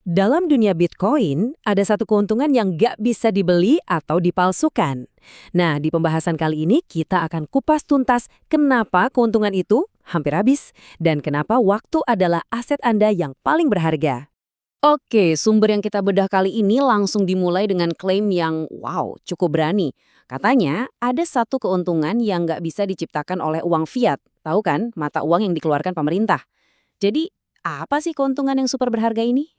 Dalam dunia Bitcoin, ada satu keuntungan yang nggak bisa dibeli atau dipalsukan. Nah, di pembahasan kali ini kita akan kupas tuntas kenapa keuntungan itu hampir habis dan kenapa waktu adalah aset Anda yang paling berharga. Oke, sumber yang kita bedah kali ini langsung dimulai dengan klaim yang wow, cukup berani. Katanya, ada satu keuntungan yang nggak bisa diciptakan oleh uang fiat. Tahu kan, mata uang yang dikeluarkan pemerintah. Jadi, apa sih keuntungan yang super berharga ini?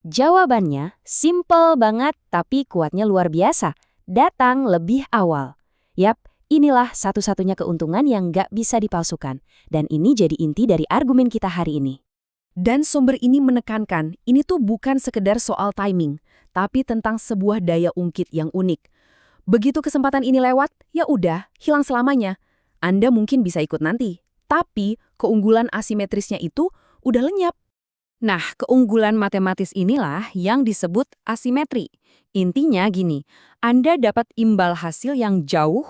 Jawabannya simple banget tapi kuatnya luar biasa. Datang lebih awal. Yap, inilah satu-satunya keuntungan yang nggak bisa dipalsukan. Dan ini jadi inti dari argumen kita hari ini. Dan sumber ini menekankan, ini tuh bukan sekedar soal timing, tapi tentang sebuah daya ungkit yang unik. Begitu kesempatan ini lewat, ya udah, hilang selamanya. Anda mungkin bisa ikut nanti, tapi keunggulan asimetrisnya itu udah lenyap. Nah, keunggulan matematis inilah yang disebut asimetri. Intinya gini, Anda dapat imbal hasil yang jauh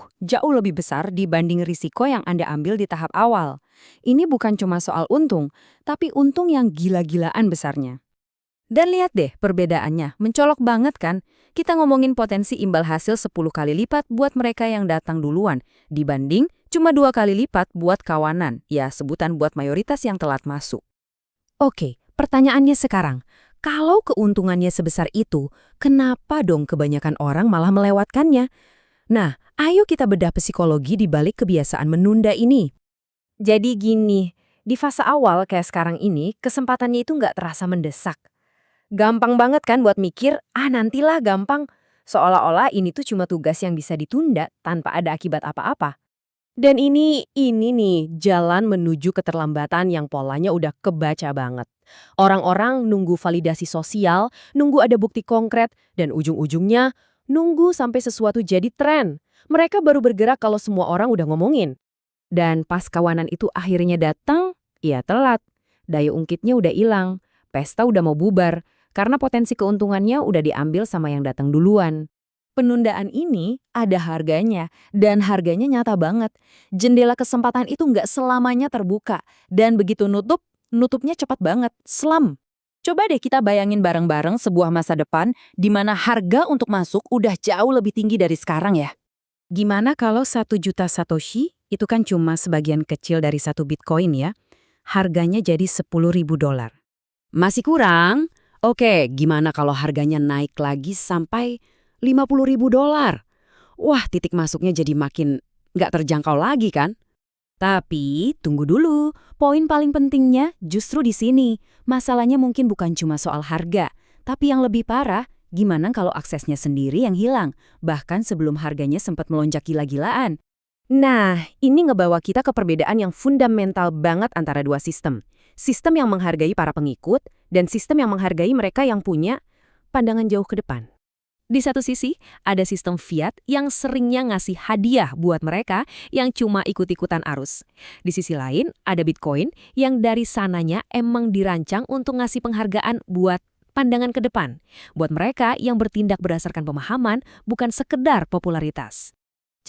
lebih besar dibanding risiko yang Anda ambil di tahap awal. Ini bukan cuma soal untung, tapi untung yang gila-gilaan besarnya. Dan lihat deh perbedaannya, mencolok banget kan? Kita ngomongin potensi imbal hasil 10 kali lipat buat mereka yang datang duluan, dibanding cuma 2 kali lipat buat kawanan, ya sebutan buat mayoritas yang telat masuk. Oke. Pertanyaannya sekarang, kalau keuntungannya sebesar itu, kenapa dong kebanyakan orang malah melewatkannya? Nah, ayo kita bedah psikologi di balik kebiasaan menunda ini. Jadi gini, di fase awal kayak sekarang ini, kesempatannya itu nggak terasa mendesak. Gampang banget kan buat mikir, nantilah gampang. Seolah-olah ini tuh cuma tugas yang bisa ditunda tanpa ada akibat apa-apa. Dan ini nih, jalan menuju keterlambatan yang polanya udah kebaca banget. Orang-orang nunggu validasi sosial, nunggu ada bukti konkret, dan ujung-ujungnya nunggu sampai sesuatu jadi tren. Mereka baru bergerak kalau semua orang udah ngomongin. Dan pas kawanan itu akhirnya datang, ya telat. Daya ungkitnya udah hilang, pesta udah mau bubar, karena potensi keuntungannya udah diambil sama yang datang duluan. Penundaan ini ada harganya, dan harganya nyata banget. Jendela kesempatan itu nggak selamanya terbuka, dan begitu nutupnya cepat banget, slam. Coba deh kita bayangin bareng-bareng sebuah masa depan di mana harga untuk masuk udah jauh lebih tinggi dari sekarang ya. Gimana kalau 1 juta Satoshi, itu kan cuma sebagian kecil dari 1 Bitcoin ya, harganya jadi $10.000. Masih kurang? Oke, gimana kalau harganya naik lagi sampai $50.000. Wah, titik masuknya jadi makin nggak terjangkau lagi kan? Tapi, tunggu dulu. Poin paling pentingnya justru di sini. Masalahnya mungkin bukan cuma soal harga. Tapi yang lebih parah, gimana kalau aksesnya sendiri yang hilang? Bahkan sebelum harganya sempat melonjak gila-gilaan. Nah, ini ngebawa kita ke perbedaan yang fundamental banget antara dua sistem. Sistem yang menghargai para pengikut, dan sistem yang menghargai mereka yang punya pandangan jauh ke depan. Di satu sisi, ada sistem fiat yang seringnya ngasih hadiah buat mereka yang cuma ikut-ikutan arus. Di sisi lain, ada Bitcoin yang dari sananya emang dirancang untuk ngasih penghargaan buat pandangan ke depan. Buat mereka yang bertindak berdasarkan pemahaman, bukan sekedar popularitas.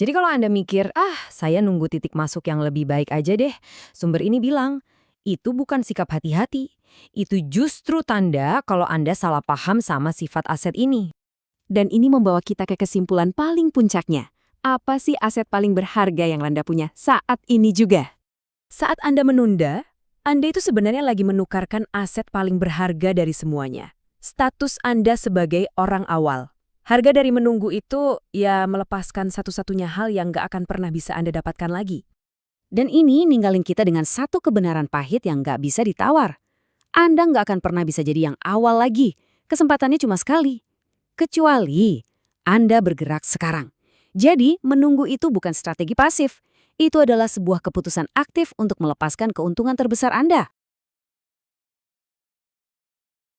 Jadi kalau Anda mikir, saya nunggu titik masuk yang lebih baik aja deh, sumber ini bilang, itu bukan sikap hati-hati. Itu justru tanda kalau Anda salah paham sama sifat aset ini. Dan ini membawa kita ke kesimpulan paling puncaknya. Apa sih aset paling berharga yang Anda punya saat ini juga? Saat Anda menunda, Anda itu sebenarnya lagi menukarkan aset paling berharga dari semuanya. Status Anda sebagai orang awal. Harga dari menunggu itu ya melepaskan satu-satunya hal yang nggak akan pernah bisa Anda dapatkan lagi. Dan ini ninggalin kita dengan satu kebenaran pahit yang nggak bisa ditawar. Anda nggak akan pernah bisa jadi yang awal lagi. Kesempatannya cuma sekali. Kecuali Anda bergerak sekarang. Jadi, menunggu itu bukan strategi pasif. Itu adalah sebuah keputusan aktif untuk melepaskan keuntungan terbesar Anda.